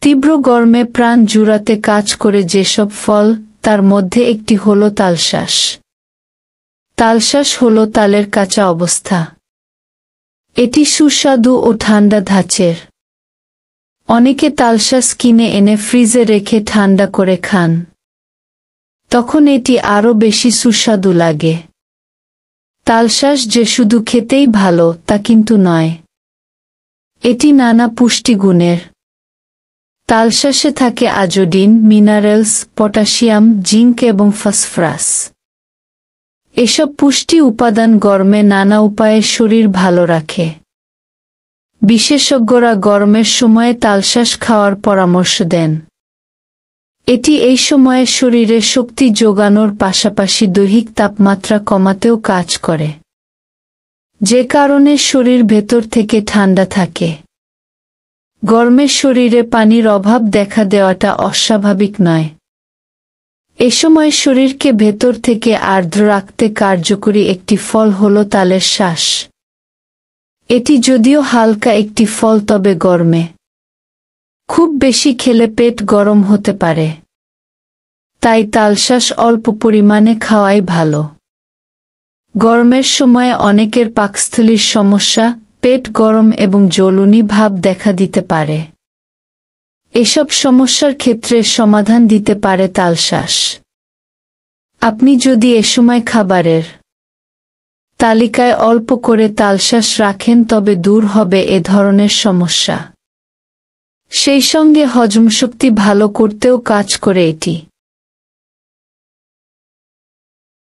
তীব্র গরমে প্রাণ জুড়াতে কাজ করে যেসব ফল, তার মধ্যে একটি হল তালশাঁস। তালশাঁস হল তালের কাঁচা অবস্থা। এটি সুস্বাদু ও ঠান্ডা ধাঁচের। অনেকে তালশাঁস কিনে এনে ফ্রিজে রেখে ঠান্ডা করে খান। তখন এটি আরও বেশি সুস্বাদু লাগে। তালশাঁস যে শুধু খেতেই ভালো তা কিন্তু নয়। এটি নানা পুষ্টিগুণের। তালশাঁসে থাকে আয়োডিন, মিনারেলস, পটাশিয়াম, জিঙ্ক এবং ফসফরাস। এসব পুষ্টি উপাদান গরমে নানা উপায়ে শরীর ভালো রাখে। বিশেষজ্ঞরা গরমের সময়ে তালশাঁস খাওয়ার পরামর্শ দেন। এটি এই সময়ে শরীরে শক্তি যোগানোর পাশাপাশি দৈহিক তাপমাত্রা কমাতেও কাজ করে, যে কারণে শরীর ভেতর থেকে ঠান্ডা থাকে। গরমে শরীরে পানির অভাব দেখা দেওয়াটা অস্বাভাবিক নয়। এ সময় শরীরকে ভেতর থেকে আর্দ্র রাখতে কার্যকরী একটি ফল হল তালের শাঁস। এটি যদিও হালকা একটি ফল, তবে গরমে খুব বেশি খেলে পেট গরম হতে পারে। তাই তালশাঁস অল্প পরিমাণে খাওয়াই ভালো। গরমের সময় অনেকের পাকস্থলীর সমস্যা, পেট গরম এবং জ্বলুনি ভাব দেখা দিতে পারে। এসব সমস্যার ক্ষেত্রে সমাধান দিতে পারে তালশাঁস। আপনি যদি এ সময় খাবারের তালিকায় অল্প করে তালশাঁস রাখেন তবে দূর হবে এ ধরনের সমস্যা। সেই সঙ্গে হজমশক্তি ভালো করতেও কাজ করে এটি।